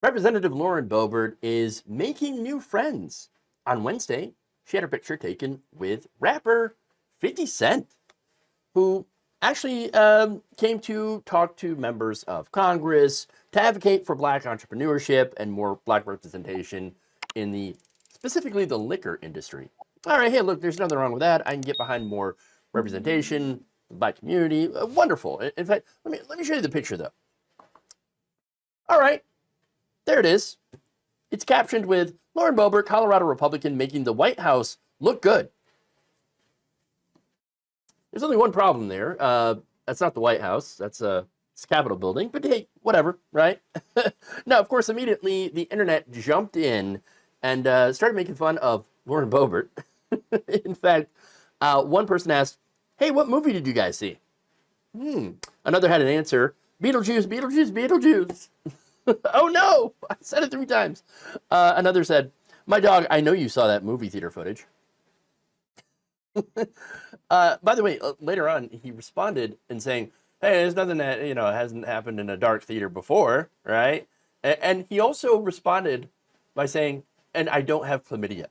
Representative Lauren Boebert is making new friends. On Wednesday, she had her picture taken with rapper 50 Cent, who actually came to talk to members of Congress to advocate for black entrepreneurship and more black representation in specifically the liquor industry. All right, hey, look, there's nothing wrong with that. I can get behind more representation, the black community. Wonderful. In fact, let me show you the picture though. All right, there it is. It's captioned with Lauren Boebert, Colorado Republican, making the White House look good. There's only one problem there. That's not the White House. That's it's Capitol building. But hey, whatever, right? Now, of course, immediately the internet jumped in and started making fun of Lauren Boebert. In fact, one person asked, "Hey, what movie did you guys see?" Another had an answer: Beetlejuice, Beetlejuice, Beetlejuice. Oh no! I said it 3 times. Another said, "My dog, I know you saw that movie theater footage." By the way, later on, he responded in saying, "Hey, there's nothing that hasn't happened in a dark theater before, right?" And he also responded by saying, "And I don't have chlamydia."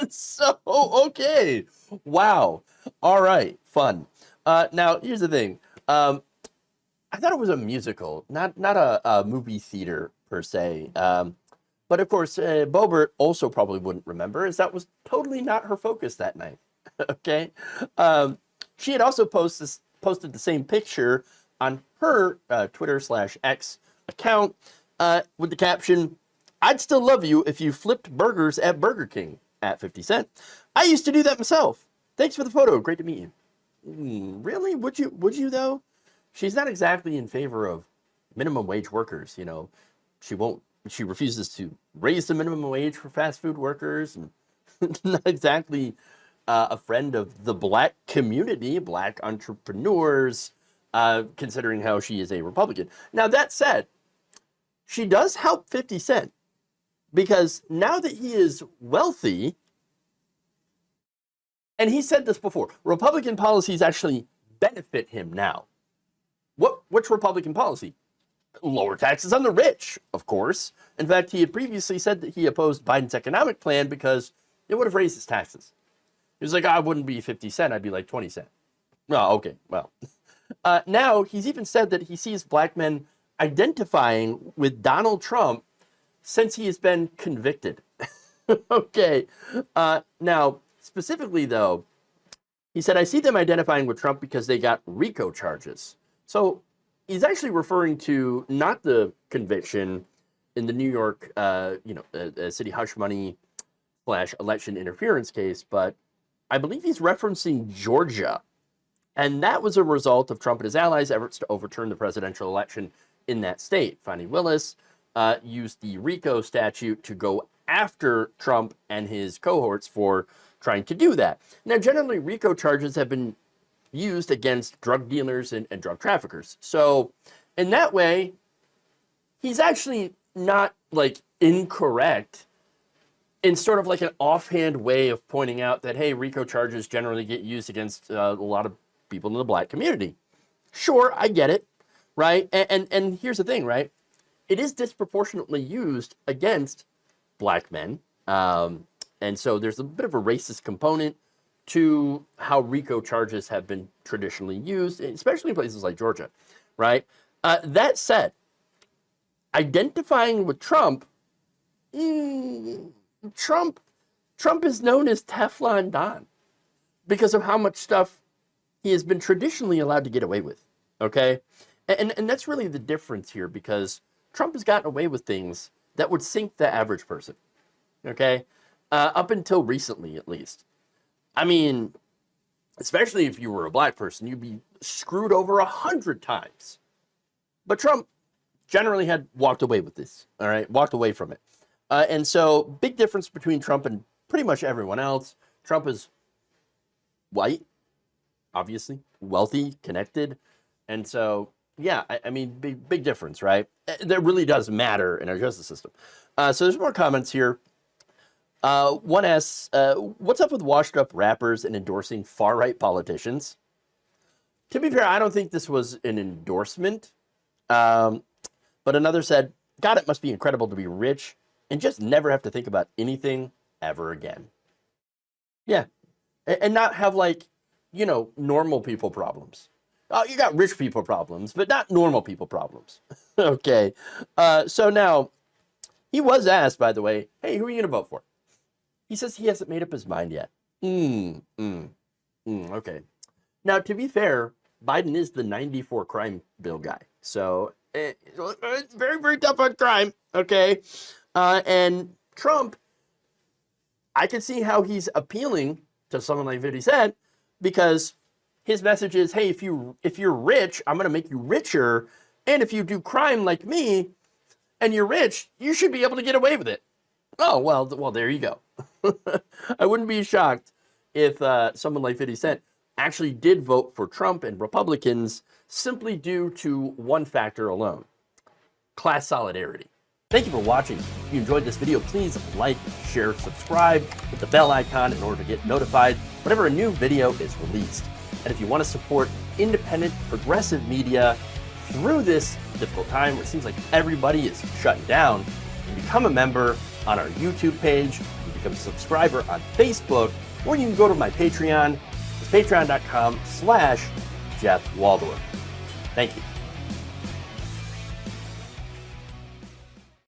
So okay, wow, all right, fun. Now here's the thing. I thought it was a musical, not a movie theater per se. But of course, Boebert also probably wouldn't remember, as that was totally not her focus that night. Okay, she had also posted the same picture on her Twitter/X account with the caption, "I'd still love you if you flipped burgers at Burger King at 50 Cent. I used to do that myself. Thanks for the photo. Great to meet you." Really? Would you though? She's not exactly in favor of minimum wage workers. She refuses to raise the minimum wage for fast food workers, and not exactly a friend of the black community, black entrepreneurs, considering how she is a Republican. Now, that said, she does help 50 Cent, because now that he is wealthy, and he said this before, Republican policies actually benefit him now. Which Republican policy? Lower taxes on the rich, of course. In fact, he had previously said that he opposed Biden's economic plan because it would have raised his taxes. He was like, "I wouldn't be 50 Cent, I'd be like 20 Cent. Oh, okay, well. Now, he's even said that he sees black men identifying with Donald Trump since he has been convicted. Okay. Now, specifically, though, he said, "I see them identifying with Trump because they got RICO charges." So he's actually referring to not the conviction in the New York, city hush money / election interference case, but I believe he's referencing Georgia. And that was a result of Trump and his allies' efforts to overturn the presidential election in that state. Fani Willis used the RICO statute to go after Trump and his cohorts for trying to do that. Now, generally, RICO charges have been used against drug dealers and drug traffickers. So in that way, he's actually not like incorrect in sort of like an offhand way of pointing out that, hey, RICO charges generally get used against a lot of people in the black community. Sure, I get it, right? And here's the thing, right? It is disproportionately used against black men. And so there's a bit of a racist component to how RICO charges have been traditionally used, especially in places like Georgia, right? That said, identifying with Trump, Trump is known as Teflon Don because of how much stuff he has been traditionally allowed to get away with, okay? And that's really the difference here, because Trump has gotten away with things that would sink the average person, okay? Up until recently, at least. I mean, especially if you were a black person, you'd be screwed over 100 times. But Trump generally had walked away with this, all right? Walked away from it. And so, big difference between Trump and pretty much everyone else. Trump is white, obviously, wealthy, connected. And so, yeah, I mean, big difference, right? That really does matter in our justice system. So there's more comments here. One asks, what's up with washed up rappers and endorsing far-right politicians? To be fair, I don't think this was an endorsement. But But another said, God, it must be incredible to be rich and just never have to think about anything ever again. Yeah. And not have, like, you know, normal people problems. You got rich people problems, but not normal people problems. Okay. So now, he was asked, by the way, hey, who are you going to vote for? He says he hasn't made up his mind yet. Okay. Now, to be fair, Biden is the 94 crime bill guy. So it's very, very tough on crime. Okay. And Trump, I can see how he's appealing to someone like 50 Cent, because his message is, hey, if you're rich, I'm going to make you richer. And if you do crime like me and you're rich, you should be able to get away with it. Oh, well, there you go. I wouldn't be shocked if someone like 50 Cent actually did vote for Trump and Republicans simply due to one factor alone: class solidarity. Thank you for watching. If you enjoyed this video, please like, share, subscribe, hit the bell icon in order to get notified whenever a new video is released. And if you want to support independent, progressive media through this difficult time where it seems like everybody is shutting down, you can become a member on our YouTube page, you can become a subscriber on Facebook, or you can go to my Patreon. It's patreon.com/Jeff Waldorf. Thank you.